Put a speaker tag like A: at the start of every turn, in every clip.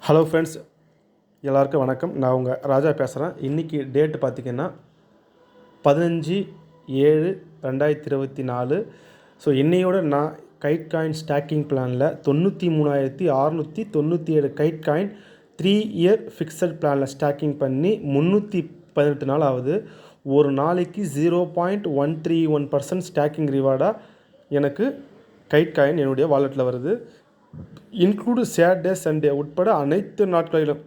A: Hello friends, எல்லாருக்கும் வணக்கம். நான் உங்கள் ராஜா பேசுகிறேன். இன்றைக்கி டேட்டு பார்த்திங்கன்னா 15/7/2024. ஸோ இன்னையோட நான் கைட் காயின் ஸ்டாக்கிங் பிளானில் 93,697 கைட் காயின் 3 இயர் ஃபிக்ஸட் பிளானில் ஸ்டாக்கிங் பண்ணி 318 நாள் ஆகுது. ஒரு நாளைக்கு 0.131% ஸ்டாக்கிங் ரிவார்டாக எனக்கு கைட் காயின் என்னுடைய வாலெட்டில் வருது. இன்க்ளூடு சாட்டர்டே சண்டே உட்பட அனைத்து நாட்களிலும்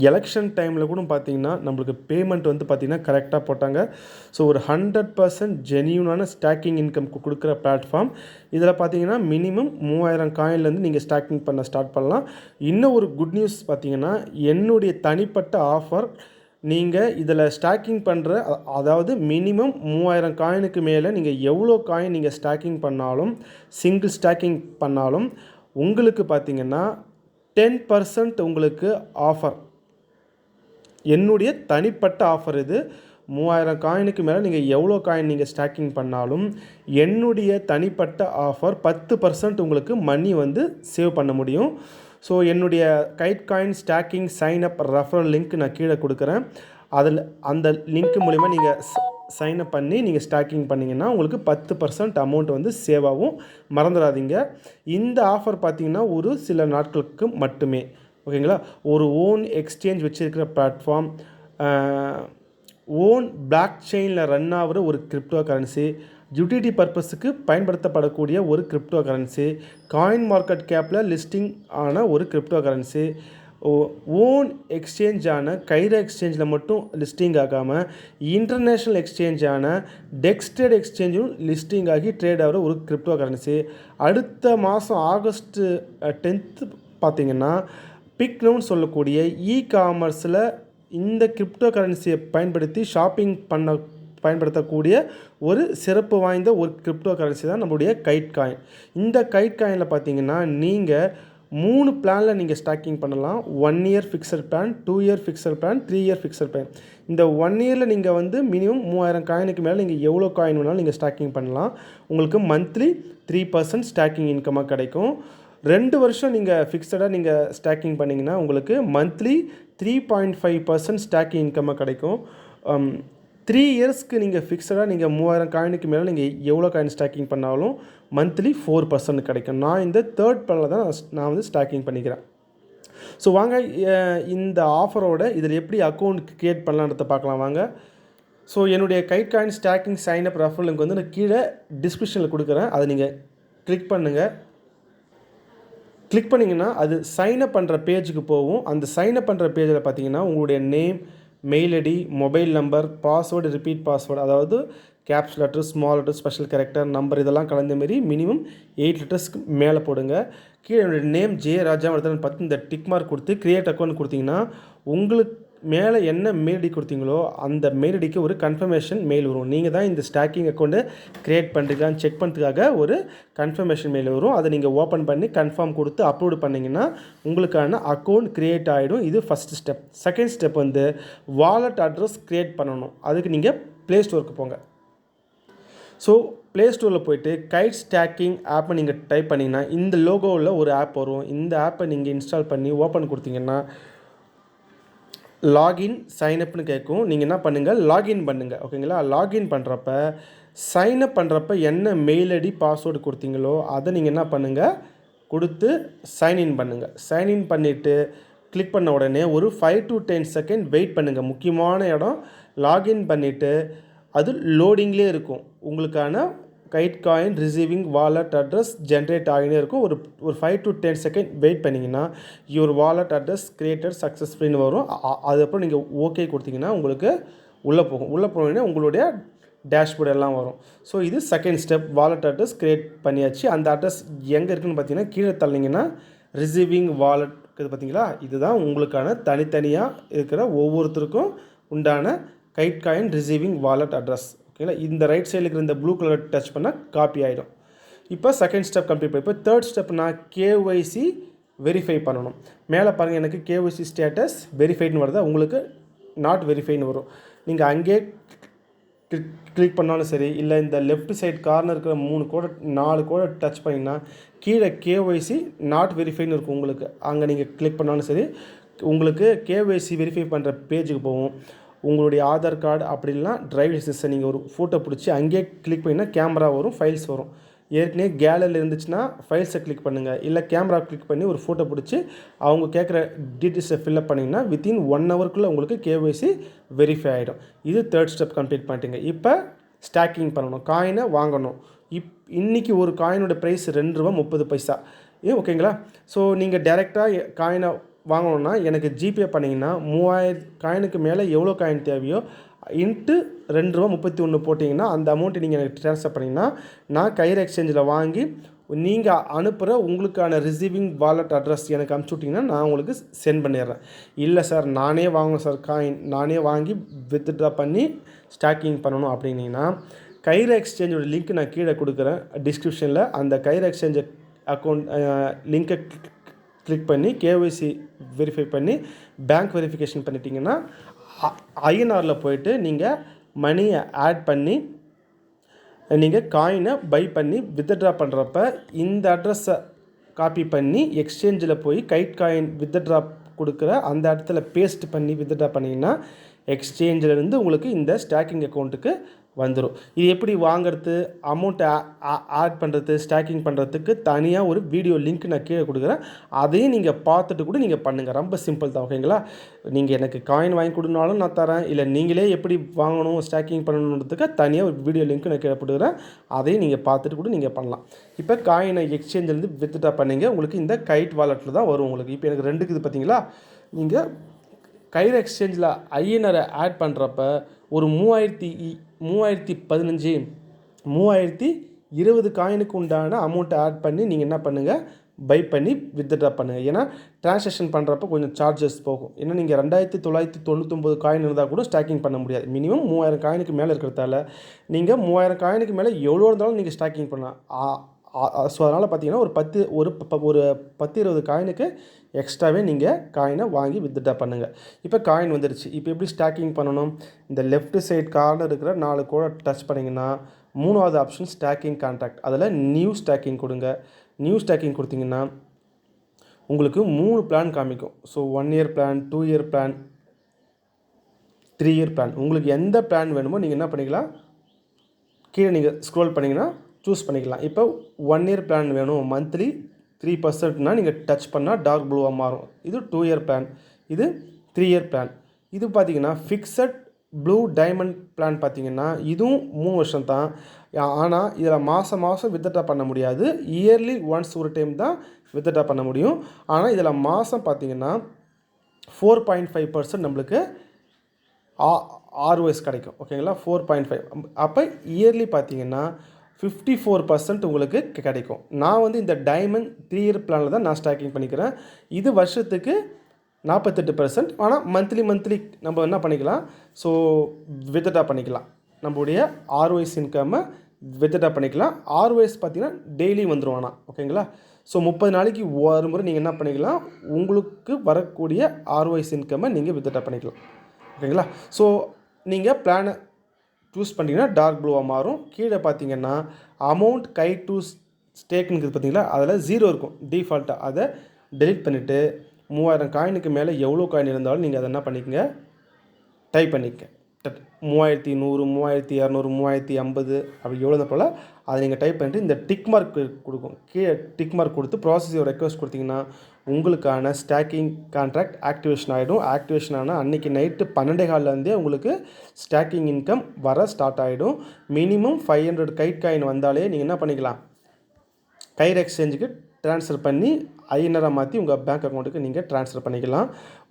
A: எலெக்ஷன் டைமில் கூட பார்த்திங்கன்னா நம்மளுக்கு பேமெண்ட் பார்த்திங்கன்னா கரெக்டாக போட்டாங்க. ஸோ ஒரு 100% ஜென்யூனான ஸ்டாக்கிங் இன்கம் கொடுக்குற பிளாட்ஃபார்ம். இதில் பார்த்திங்கன்னா மினிமம் 3000 காயின்லேருந்து நீங்கள் ஸ்டாக்கிங் பண்ண ஸ்டார்ட் பண்ணலாம். இன்னும் ஒரு குட் நியூஸ் பார்த்திங்கன்னா, என்னுடைய தனிப்பட்ட ஆஃபர், நீங்கள் இதில் ஸ்டாக்கிங் பண்ணுற, அதாவது மினிமம் 3000 காயினுக்கு மேலே நீங்கள் எவ்வளோ காயின் நீங்கள் ஸ்டாக்கிங் பண்ணாலும், சிங்கிள் ஸ்டாக்கிங் பண்ணாலும் உங்களுக்கு பார்த்திங்கன்னா 10% உங்களுக்கு ஆஃபர். என்னுடைய தனிப்பட்ட ஆஃபர் இது. 3000 காயினுக்கு மேலே நீங்கள் எவ்வளோ காயின் நீங்கள் ஸ்டாக்கிங் பண்ணாலும் என்னுடைய தனிப்பட்ட ஆஃபர் 10% உங்களுக்கு மணி சேவ் பண்ண முடியும். ஸோ என்னுடைய kite coin staking sign up referral link நான் கீழே கொடுக்குறேன். அதில் அந்த லிங்க் மூலிமா நீங்கள் சைன் அப் பண்ணி நீங்கள் ஸ்டாக்கிங் பண்ணிங்கன்னா உங்களுக்கு 10% அமௌண்ட் சேவ் ஆகும். மறந்துடாதீங்க. இந்த ஆஃபர் பார்த்திங்கன்னா ஒரு சில நாட்களுக்கு மட்டுமே. ஓகேங்களா? ஒரு ஓன் எக்ஸ்சேஞ்ச் வச்சுருக்கிற பிளாட்ஃபார்ம், ஓன் பிளாக் செயினில் ரன் ஆகிற ஒரு கிரிப்டோ கரன்சி, யூட்டிலிட்டி பர்பஸுக்கு பயன்படுத்தப்படக்கூடிய ஒரு கிரிப்டோ கரன்சி, காயின் மார்க்கெட் கேப்பில் லிஸ்டிங் ஆன ஒரு கிரிப்டோ கரன்சி, ஓன் எக்ஸ்சேஞ்சான கைரா எக்ஸ்சேஞ்சில் மட்டும் லிஸ்டிங் ஆகாமல் இன்டர்நேஷ்னல் எக்ஸ்சேஞ்சான டெக்ஸ்டட் எக்ஸ்சேஞ்சும் லிஸ்டிங் ஆகி ட்ரேட் ஆகிற ஒரு கிரிப்டோ கரன்சி. அடுத்த மாதம் ஆகஸ்ட் 10 பார்த்திங்கன்னா பிக்னவுன்னு சொல்லக்கூடிய காமர்ஸில் இந்த கிரிப்டோ கரன்சியை பயன்படுத்தி ஷாப்பிங் பயன்படுத்தக்கூடிய ஒரு சிறப்பு வாய்ந்த ஒரு கிரிப்டோ கரன்சி தான் நம்மளுடைய கைட் காயின். இந்த கைட் காயினில் பார்த்திங்கன்னா நீங்கள் 3 பிளானில் நீங்கள் ஸ்டாக்கிங் பண்ணலாம். 1 year fixed plan, 2 year fixed plan, 3 year fixed plan. இந்த 1 இயரில் நீங்கள் மினிமம் 3000 காயினுக்கு மேலே நீங்கள் எவ்வளோ காயின் வேணாலும் நீங்கள் ஸ்டாக்கிங் பண்ணலாம். உங்களுக்கு மந்த்லி 3% ஸ்டாக்கிங் இன்கமாக கிடைக்கும். 2 வருஷம் நீங்கள் ஃபிக்ஸடாக நீங்கள் ஸ்டாக்கிங் பண்ணிங்கன்னா உங்களுக்கு மந்த்லி 3.5% ஸ்டாக்கிங் இன்கமாக கிடைக்கும். 3 இயர்ஸ்க்கு நீங்கள் ஃபிக்ஸடாக நீங்கள் 3000 காயினுக்கு மேலே நீங்கள் எவ்வளோ காயின் ஸ்டாக்கிங் பண்ணாலும் மந்த்லி 4% கிடைக்கும். நான் இந்த தேர்ட் பிளானில் தான் நான் ஸ்டாக்கிங் பண்ணிக்கிறேன். ஸோ வாங்க இந்த ஆஃபரோட இதில் எப்படி அக்கௌண்ட் க்ரியேட் பண்ணலான்றத பார்க்கலாம் வாங்க. ஸோ என்னுடைய kite coin staking sign up referral link நான் கீழே டிஸ்கிரிப்ஷனில் கொடுக்குறேன். அதை நீங்கள் கிளிக் பண்ணுங்கள். கிளிக் பண்ணிங்கன்னா அது சைன் அப் பண்ணுற பேஜுக்கு போகும். அந்த சைன் அப் பண்ணுற பேஜில் பார்த்தீங்கன்னா உங்களுடைய name, mail ID, mobile number, password, repeat password, அதாவது caps letter, small letter, special character, number இதெல்லாம் கலந்த மாரி மினிமம் 8 லெட்டர்ஸ்க்கு மேலே போடுங்க. கீழே என்னுடைய நேம் ஜே ராஜா பார்த்து இந்த டிக் மார்க் கொடுத்து க்ரியேட் அக்கௌண்ட் கொடுத்தீங்கன்னா உங்களுக்கு மேலே என்ன மெயில் ஐடி கொடுத்தீங்களோ அந்த மெயில் ஐடிக்கு ஒரு கன்ஃபர்மேஷன் மெயில் வரும். நீங்கள் தான் இந்த ஸ்டாக்கிங் அக்கௌண்ட்டை க்ரியேட் பண்ணுறீங்களான்னு செக் பண்ணுறதுக்காக ஒரு கன்ஃபர்மேஷன் மெயில் வரும். அதை நீங்கள் ஓப்பன் பண்ணி கன்ஃபார்ம் கொடுத்து அப்லோட் பண்ணிங்கன்னா உங்களுக்கான அக்கௌண்ட் க்ரியேட் ஆகிடும். இது first step. Second step wallet address create பண்ணணும். அதுக்கு நீங்கள் ப்ளே ஸ்டோருக்கு போங்க. ஸோ ப்ளே ஸ்டோரில் போய்ட்டு கைட் ஸ்டாக்கிங் ஆப்பை நீங்கள் டைப் பண்ணிங்கன்னா இந்த லோகோவில் ஒரு ஆப் வரும். இந்த ஆப்பை நீங்கள் இன்ஸ்டால் பண்ணி ஓப்பன் கொடுத்தீங்கன்னா லாகின் சைனப்னு கேட்கும். நீங்கள் என்ன பண்ணுங்கள், லாகின் பண்ணுங்கள். ஓகேங்களா? லாகின் பண்ணுறப்ப சைனப் பண்ணுறப்ப என்ன மெயில் ஐடி பாஸ்வேர்டு கொடுத்தீங்களோ அதை நீங்கள் என்ன பண்ணுங்கள் கொடுத்து சைன்இன் பண்ணுங்கள். சைன்இன் பண்ணிவிட்டு கிளிக் பண்ண உடனே ஒரு 5 to 10 செகண்ட் வெயிட் பண்ணுங்கள். முக்கியமான இடம். லாகின் பண்ணிவிட்டு அது லோடிங்லேயே இருக்கும். உங்களுக்கான kite coin receiving wallet address generate ஆகினே இருக்கும். ஒரு 5 to 10 செகண்ட் வெயிட் பண்ணிங்கன்னா யுவர் வாலெட் அட்ரஸ் கிரியேட்டட் சக்ஸஸ்ஃபுல்னு வரும். அதுக்கப்புறம் நீங்கள் ஓகே கொடுத்தீங்கன்னா உங்களுக்கு உள்ளே போகும். உள்ளே போனீங்கன்னா உங்களுடைய டேஷ்போர்டு எல்லாம் வரும். ஸோ இது second step. Wallet address create பண்ணியாச்சு. அந்த அட்ரஸ் எங்கே இருக்குதுன்னு பார்த்தீங்கன்னா கீழே தள்ளிங்கன்னா ரிசீவிங் வாலெட் இருக்குது பார்த்தீங்களா? இதுதான் உங்களுக்கான தனித்தனியாக இருக்கிற ஒவ்வொருத்தருக்கும் உண்டான guide coin receiving wallet address. ஓகேங்களா? இந்த ரைட் சைடில் இருக்கிற இந்த ப்ளூ கலர் டச் பண்ணால் காப்பி ஆகிடும். இப்போ செகண்ட் ஸ்டெப் கம்ப்ளீட் பண்ணி இப்போ தேர்ட் ஸ்டெப் நான் கேஒய்சி வெரிஃபை பண்ணணும். மேலே பாருங்கள், எனக்கு கேஒய்சி ஸ்டேட்டஸ் வெரிஃபைடுன்னு வருதா, உங்களுக்கு நாட் வெரிஃபைன்னு வரும். நீங்கள் அங்கே கிளிக் பண்ணாலும் சரி, இல்லை இந்த லெஃப்ட் சைட் கார்னர் இருக்கிற 3 கோடை 4 கோடை டச் பண்ணிங்கன்னா கீழே கேஒய்சி நாட் வெரிஃபைன்னு இருக்கும் உங்களுக்கு. அங்கே நீங்கள் கிளிக் பண்ணாலும் சரி, உங்களுக்கு கேஒய்சி வெரிஃபை பண்ணுற பேஜுக்கு போகும். உங்களுடைய ஆதார் கார்டு அப்படி இல்லைனா டிரைவிங் லைசன்ஸை நீங்கள் ஒரு ஃபோட்டோ பிடிச்சி அங்கேயே கிளிக் பண்ணிங்கன்னா கேமரா வரும், ஃபைல்ஸ் வரும். ஏற்கனவே கேலரியில் இருந்துச்சுன்னா ஃபைல்ஸை கிளிக் பண்ணுங்கள், இல்லை கேமரா கிளிக் பண்ணி ஒரு ஃபோட்டோ பிடிச்சி அவங்க கேட்குற டீட்டெயில்ஸை ஃபில்அப் பண்ணிங்கன்னா வித்தின் 1 ஹவருக்குள்ளே உங்களுக்கு கேஒய்சி வெரிஃபை ஆகிடும். இது 3rd ஸ்டெப் கம்ப்ளீட் பண்ணிட்டீங்க. இப்போ ஸ்டாக்கிங் பண்ணணும், காயினை வாங்கணும். இன்றைக்கி ஒரு காயினோட ப்ரைஸ் ₹2.30. ஓகேங்களா? ஸோ நீங்கள் டைரெக்டாக காயினை வாங்கணுன்னா எனக்கு ஜிபே பண்ணிங்கன்னா 3000 காயினுக்கு மேலே எவ்வளோ காயின் தேவையோ இன்ட்டு ₹2.31 போட்டிங்கன்னா அந்த அமௌண்ட்டை நீங்கள் எனக்கு ட்ரான்ஸ்ஃபர் பண்ணிங்கன்னா நான் கைர் எக்ஸ்சேஞ்சில் வாங்கி நீங்கள் அனுப்புகிற உங்களுக்கான ரிசீவிங் வாலெட் அட்ரஸ் எனக்கு அனுப்பிச்சி விட்டிங்கன்னா நான் உங்களுக்கு சென்ட் பண்ணிடுறேன். இல்லை சார் நானே வாங்கணும் சார், காயின் நானே வாங்கி வித்ட்ரா பண்ணி ஸ்டாக்கிங் பண்ணணும் அப்படின்னீங்கன்னா கைர் எக்ஸ்சேஞ்சோட லிங்க் நான் கீழே கொடுக்குறேன் டிஸ்கிரிப்ஷனில். அந்த கைர் எக்ஸ்சேஞ்ச் அக்கௌண்ட் லிங்க்கை கிளிக் பண்ணி கேஒய்சி வெரிஃபை பண்ணி பேங்க் வெரிஃபிகேஷன் பண்ணிட்டீங்கன்னா ஐஎன்ஆரில் போய்ட்டு நீங்கள் மணியை ஆட் பண்ணி நீங்கள் காயினை பை பண்ணி வித்ட்ரா பண்ணுறப்ப இந்த அட்ரஸை காப்பி பண்ணி எக்ஸ்சேஞ்சில் போய் கைட் காயின் வித்ட்ரா கொடுக்குற அந்த இடத்துல பேஸ்ட் பண்ணி வித்ட்ரா பண்ணிங்கன்னா எக்ஸ்சேஞ்சிலேருந்து உங்களுக்கு இந்த ஸ்டாக்கிங் அக்கௌண்ட்டுக்கு வந்துடும். இது எப்படி வாங்கிறது, அமௌண்ட்டை ஆட் பண்ணுறது, ஸ்டாக்கிங் பண்ணுறதுக்கு தனியாக ஒரு வீடியோ லிங்க் நான் கீழே கொடுக்குறேன். அதையும் நீங்கள் பார்த்துட்டு கூட நீங்கள் பண்ணுங்கள். ரொம்ப சிம்பிள் தான். ஓகேங்களா? நீங்கள் எனக்கு காயின் வாங்கி கொடுனாலும் நான் தரேன், இல்லை நீங்களே எப்படி வாங்கணும் ஸ்டாக்கிங் பண்ணணுன்றதுக்கு தனியாக ஒரு வீடியோ லிங்க் நான் கீழே கொடுக்குறேன். அதையும் நீங்கள் பார்த்துட்டு கூட நீங்கள் பண்ணலாம். இப்போ காயினை எக்ஸ்சேஞ்சிலேருந்து வித்ட்ரா பண்ணிங்க, உங்களுக்கு இந்த கைட் வாலெட்டில் தான் வரும் உங்களுக்கு. இப்போ எனக்கு 2 இருக்குது பார்த்தீங்களா? நீங்கள் கைர் எக்ஸ்சேஞ்சில் ஐஎன்ஆரை ஆட் பண்ணுறப்ப ஒரு 3020 காயினுக்கு உண்டான அமௌண்ட்டை ஆட் பண்ணி நீங்கள் என்ன பண்ணுங்கள், பை பண்ணி வித்ட்ரா பண்ணுங்கள். ஏன்னா ட்ரான்சாக்ஷன் பண்ணுறப்ப கொஞ்சம் சார்ஜஸ் போகும். ஏன்னா நீங்கள் 2999 காயின் இருந்தால் கூட ஸ்டாக்கிங் பண்ண முடியாது. மினிமம் 3000 காயினுக்கு மேலே இருக்கிறதால நீங்கள் 3000 காயினுக்கு மேலே எவ்வளோ இருந்தாலும் நீங்கள் ஸ்டாக்கிங் பண்ணலாம். ஸோ அதனால் பார்த்தீங்கன்னா ஒரு 10-20 காயினுக்கு எக்ஸ்ட்ராவே நீங்கள் காயினை வாங்கி வித்ட்ரா பண்ணுங்கள். இப்போ காயின் வந்துடுச்சு. இப்போ எப்படி ஸ்டாக்கிங் பண்ணணும்? இந்த லெஃப்ட் சைட் கார்னர் இருக்கிற 4 கோடை டச் பண்ணிங்கன்னா 3வது ஆப்ஷன் ஸ்டாக்கிங் கான்ட்ராக்ட், அதில் நியூ ஸ்டாக்கிங் கொடுங்க. நியூ ஸ்டாக்கிங் கொடுத்தீங்கன்னா உங்களுக்கு 3 பிளான் காமிக்கும். So 1 year plan, 2 year plan, 3 year plan. உங்களுக்கு எந்த பிளான் வேணுமோ நீங்கள் என்ன பண்ணிக்கலாம், கீழே நீங்கள் ஸ்க்ரோல் பண்ணிங்கன்னா சூஸ் பண்ணிக்கலாம். இப்போ 1 இயர் பிளான் வேணும், மந்த்லி 3%னா நீங்கள் டச் பண்ணால் டார்க் ப்ளூவாக மாறும். இது 2 இயர் பிளான், இது 3 இயர் பிளான். இது பார்த்தீங்கன்னா ஃபிக்ஸட் ப்ளூ டைமண்ட் பிளான் பார்த்தீங்கன்னா இதுவும் 3 வருஷம் தான். ஆனால் இதில் மாதம் வித்ட்ரா பண்ண முடியாது. இயர்லி ஒன்ஸ் ஒரு டைம் தான் வித்ட்ரா பண்ண முடியும். ஆனால் இதில் மாதம் பார்த்தீங்கன்னா 4.5% நம்மளுக்கு ஆர்ஓஎஸ் கிடைக்கும். ஓகேங்களா? 4.5. அப்போ இயர்லி பார்த்தீங்கன்னா 54% உங்களுக்கு கிடைக்கும். நான் வந்து இந்த டைமண்ட் 3 இயர் பிளானில் தான் நான் ஸ்டாக்கிங் பண்ணிக்கிறேன். இது வருஷத்துக்கு 48%. ஆனால் மந்த்லி நம்ம என்ன பண்ணிக்கலாம், ஸோ வித்ட்ரா பண்ணிக்கலாம். நம்மளுடைய ஆர்ஓஎஸ் இன்கம்மை வித்ட்ரா பண்ணிக்கலாம். ஆர்ஓஎஸ் பார்த்திங்கன்னா டெய்லி வந்துடும். ஆனால் ஓகேங்களா? ஸோ 30 நாளைக்கு ஒரு முறை நீங்கள் என்ன பண்ணிக்கலாம், உங்களுக்கு வரக்கூடிய ஆர்ஓஎஸ் இன்கம்மை நீங்கள் வித்ட்ரா பண்ணிக்கலாம். ஓகேங்களா? ஸோ நீங்கள் பிளானை சூஸ் பண்ணிங்கன்னா டார்க் ப்ளூவாக மாறும். கீழே பார்த்தீங்கன்னா அமௌண்ட் கை டு ஸ்டேக்குன்னு பார்த்தீங்களா, அதில் 0 இருக்கும் டிஃபால்ட்டாக. அதை டெலிட் பண்ணிவிட்டு 3000 காயினுக்கு மேலே எவ்வளோ காயின் இருந்தாலும் நீங்கள் அதை என்ன பண்ணிக்கங்க, டைப் பண்ணிக்க. 3100, 3200, 3050 அப்படி எவ்வளோ போல் அதை நீங்கள் டைப் பண்ணிவிட்டு இந்த டிக் மார்க் கொடுக்கும். கீழே டிக் மார்க் கொடுத்து ப்ராசஸ் ரெக்வஸ்ட் கொடுத்தீங்கன்னா உங்களுக்கான ஸ்டாக்கிங் கான்ட்ராக்ட் ஆக்டிவேஷன் ஆகிடும். ஆக்டிவேஷன் ஆனால் அன்றைக்கி நைட்டு 12:15 உங்களுக்கு ஸ்டாக்கிங் இன்கம் வர ஸ்டார்ட் ஆகிடும். மினிமம் 500 கைட் காயின் வந்தாலே நீங்கள் என்ன பண்ணிக்கலாம், கைர் எக்ஸ்சேஞ்சுக்கு ட்ரான்ஸ்ஃபர் பண்ணி ஐஎன்ஆராக மாற்றி உங்கள் பேங்க் அக்கௌண்ட்டுக்கு நீங்கள் ட்ரான்ஸ்ஃபர் பண்ணிக்கலாம்.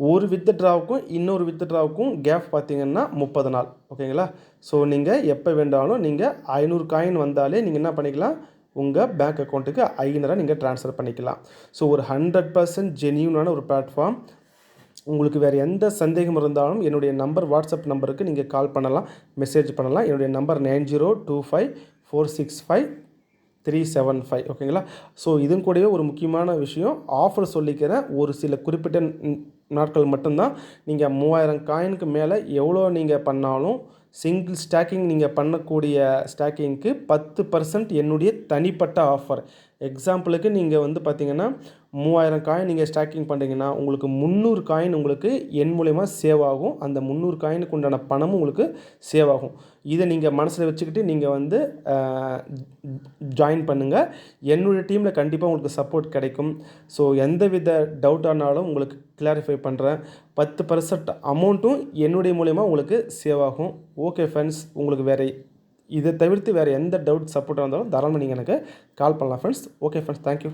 A: ஒரு வித்ட்ராவுக்கும் இன்னொரு வித்ட்ராவுக்கும் கேப் பார்த்தீங்கன்னா 30 நாள். ஓகேங்களா? ஸோ நீங்கள் எப்போ வேண்டாலும் நீங்கள் 500 காயின் வந்தாலே நீங்கள் என்ன பண்ணிக்கலாம், உங்கள் பேங்க் அக்கௌண்ட்டுக்கு ஐஎன்ஆராக நீங்கள் ட்ரான்ஸ்ஃபர் பண்ணிக்கலாம். ஸோ ஒரு 100% ஜென்யூனான ஒரு பிளாட்ஃபார்ம். உங்களுக்கு வேறு எந்த சந்தேகம் இருந்தாலும் என்னுடைய நம்பர், வாட்ஸ்அப் நம்பருக்கு நீங்கள் கால் பண்ணலாம், மெசேஜ் பண்ணலாம். என்னுடைய நம்பர் 90254653 375 ஓகேங்களா. ஸோ இதுவும் கூடவே ஒரு முக்கியமான விஷயம், ஆஃபர் சொல்லிக்கிறேன். ஒரு சில குறிப்பிட்ட நாட்கள் மட்டும்தான். நீங்கள் 3000 காயினுக்கு மேலே எவ்வளோ நீங்கள் பண்ணாலும் சிங்கிள் ஸ்டாக்கிங் நீங்கள் பண்ணக்கூடிய ஸ்டாக்கிங்க்கு 10% என்னுடைய தனிப்பட்ட ஆஃபர். எக்ஸாம்பிளுக்கு நீங்கள் வந்து பார்த்தீங்கன்னா 3000 காயின் நீங்கள் ஸ்டாக்கிங் பண்ணுறீங்கன்னா உங்களுக்கு 300 காயின் உங்களுக்கு என் மூலயமா சேவ் ஆகும். அந்த 300 காயினுக்கு உண்டான பணமும் உங்களுக்கு சேவ் ஆகும். இதை நீங்கள் மனசில் வச்சுக்கிட்டு நீங்கள் வந்து ஜாயின் பண்ணுங்கள். என்னுடைய டீமில் கண்டிப்பாக உங்களுக்கு சப்போர்ட் கிடைக்கும். ஸோ எந்தவித டவுட் ஆனாலும் உங்களுக்கு கிளாரிஃபை பண்ணுறேன். 10% அமௌண்ட்டும் என்னுடைய மூலயமா உங்களுக்கு சேவ் ஆகும். ஓகே ஃப்ரெண்ட்ஸ், உங்களுக்கு இதை தவிர்த்து வேறு எந்த டவுட் சப்போர்ட்டாக இருந்தாலும் தாராளமாக நீங்கள் எனக்கு கால் பண்ணலாம் ஃப்ரெண்ட்ஸ். Okay friends, thank you.